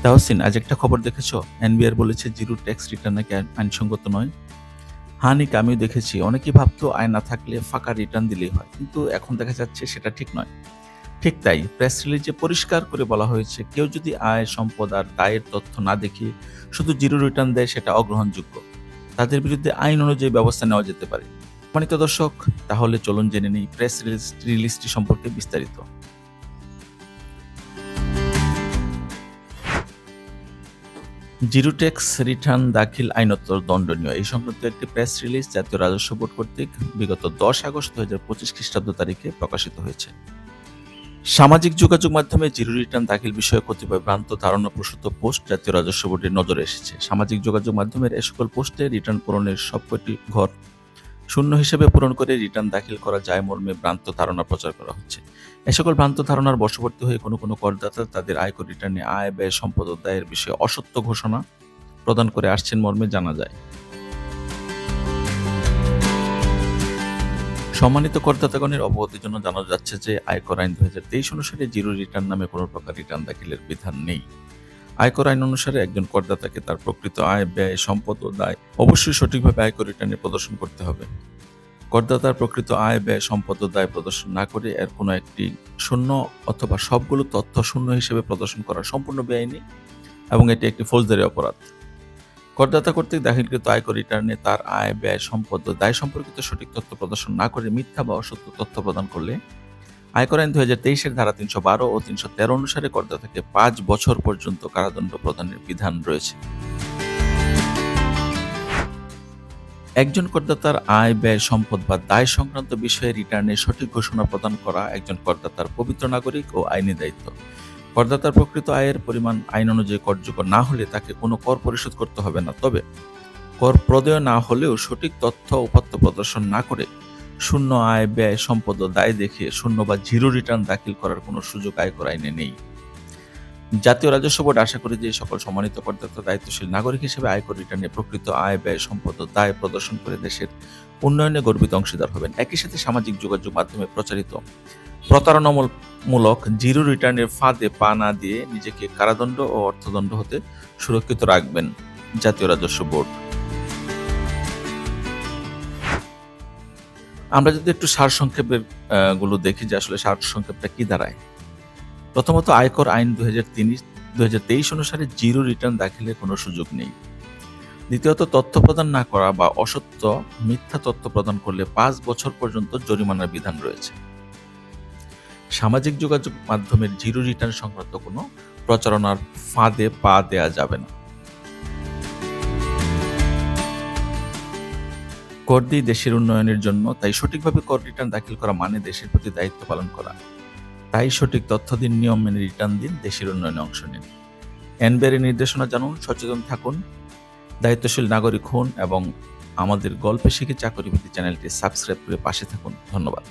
তাহসিন, আজ একটা খবর দেখেছো? এনবিআর বলেছে জিরো ট্যাক্স রিটার্ন নাকি আইনসঙ্গত নয়। হ্যাঁ নিক, আমিও দেখেছি। অনেকেই ভাবতো আয় না থাকলে ফাঁকা রিটার্ন দিলেই হয়, কিন্তু এখন দেখা যাচ্ছে সেটা ঠিক নয়। ঠিক তাই প্রেস রিলিজে পরিষ্কার করে বলা হয়েছে, কেউ যদি আয়, সম্পদ আর দায়ের তথ্য না দেখিয়ে শুধু জিরো রিটার্ন দেয় সেটা অগ্রহণযোগ্য। তাদের বিরুদ্ধে আইন অনুযায়ী ব্যবস্থা নেওয়া যেতে পারে। সম্মানিত দর্শক, তাহলে চলুন জেনে নিই প্রেস রিলিজটি সম্পর্কে বিস্তারিত। জিরো ট্যাক্স রিটার্ন দাখিল আইনত দণ্ডনীয়, এই সংক্রান্ত একটি প্রেস রিলিজ জাতীয় রাজস্ব বোর্ড কর্তৃক বিগত 10 আগস্ট 2025 খ্রিস্টাব্দ তারিখে প্রকাশিত হয়েছে। সামাজিক যোগাযোগ মাধ্যমে জিরো রিটার্ন দাখিল বিষয়ে কতিপয় ভ্রান্ত ধারণাপ্রসূত পোস্ট জাতীয় রাজস্ব বোর্ডের নজরে এসেছে। সামাজিক যোগাযোগ মাধ্যমের এ সকল পোস্টে রিটার্ন পূরণের সবকটি ঘর শূন্য হিসেবে পূরণ করে রিটার্ন দাখিল করা যায় মর্মে ভ্রান্ত ধারণা প্রচার করা হচ্ছে। এ সকল ভ্রান্ত ধারণার বশবর্তী হয়ে কোনো কোনো করদাতা তাদের আয়কর রিটার্নে আয়, ব্যয়, সম্পদ ও দায়ের বিষয়ে অসত্য ঘোষণা প্রদান করে আসছেন মর্মে জানা যায়। সম্মানিত করদাতাগণের অবগতির জন্য জানা যাচ্ছে যে আয়কর আইন 2023 অনুসারে জিরো রিটার্ন নামে কোনো প্রকার রিটার্ন দাখিলের বিধান নেই। আয়কর আইন অনুসারে একজন করদাতাকে তার প্রকৃত আয়, ব্যয়, সম্পদ ও দায় অবশ্যই সঠিকভাবে আয়কর রিটার্নে প্রদর্শন করতে হবে। করদাতার প্রকৃত আয়, ব্যয়, সম্পদ ও দায় প্রদর্শন না করে এর কোনো একটি শূন্য অথবা সবগুলো তথ্য শূন্য হিসেবে প্রদর্শন করা সম্পূর্ণ বেআইনি এবং এটি একটি ফৌজদারি অপরাধ। করদাতা কর্তৃক দাখিলকৃত আয়কর রিটার্নে তার আয়, ব্যয়, সম্পদ ও দায় সম্পর্কিত সঠিক তথ্য প্রদর্শন না করে মিথ্যা বা অসত্য তথ্য প্রদান করলে আয়কর আইন 2023-এর ধারা 312 ও 313 অনুসারে করদাতাকে 5 বছর পর্যন্ত কারাদণ্ড প্রদানের বিধান রয়েছে। একজন করদাতার আয়, ব্যয়, সম্পদ বা দায় সংক্রান্ত বিষয়ে রিটার্নে সঠিক ঘোষণা প্রদান করা একজন করদাতার পবিত্র নাগরিক ও আইনি দায়িত্ব। করদাতার প্রকৃত আয়ের পরিমাণ আইন অনুযায়ী করযোগ্য না হলে তাকে কোনো কর পরিশোধ করতে হবে না। তবে কর প্রদেয় না হলেও সঠিক তথ্য উপাত্ত প্রদর্শন না করে শূন্য আয়, ব্যয়, সম্পদ ও দায় দেখিয়ে শূন্য বা জিরো রিটার্ন দাখিল করার কোনো সুযোগ আয়কর আইনে নেই। জাতীয় রাজস্ব বোর্ড আশা করি যে সকল সম্মানিত করদাতা দায়িত্বশীল নাগরিক হিসেবে আয়কর রিটার্নে প্রকৃত আয়, ব্যয়, সম্পদ ও দায় প্রদর্শন করে দেশের উন্নয়নে গর্বিত অংশীদার হবেন। একই সাথে সামাজিক যোগাযোগ মাধ্যমে প্রচারিত প্রতারণামূলক জিরো রিটার্নের ফাঁদে পা না দিয়ে নিজেকে কারাদণ্ড ও অর্থদণ্ড হতে সুরক্ষিত রাখবেন জাতীয় রাজস্ব বোর্ড। আমরা যদি একটু সারসংক্ষেপের গুলো দেখি যে আসলে সারসংক্ষেপটা কি দাঁড়ায়। প্রথমত, আয়কর আইন 2023 অনুসারে জিরো রিটার্ন দাখিলের কোনো সুযোগ নেই। দ্বিতীয়ত, তথ্য প্রদান না করা বা অসত্য, মিথ্যা তথ্য প্রদান করলে 5 বছর পর্যন্ত জরিমানার বিধান রয়েছে। সামাজিক যোগাযোগ মাধ্যমের জিরো রিটার্ন সংক্রান্ত কোনো প্রচারণার ফাঁদে পা দেয়া যাবে না। কর দিই দেশের উন্নয়নের জন্য, তাই সঠিকভাবে কর রিটার্ন দাখিল করা মানে দেশের প্রতি দায়িত্ব পালন করা। তাই সঠিক তথ্য দিন, নিয়ম মেনে রিটার্ন দিন, দেশের উন্নয়নে অংশ নিন। এনবিআর নির্দেশনা জানুন, সচেতন থাকুন, দায়িত্বশীল নাগরিক হন এবং আমাদের গল্পে শিখে চাকরিভিত্তিক চ্যানেলটি সাবস্ক্রাইব করে পাশে থাকুন। ধন্যবাদ।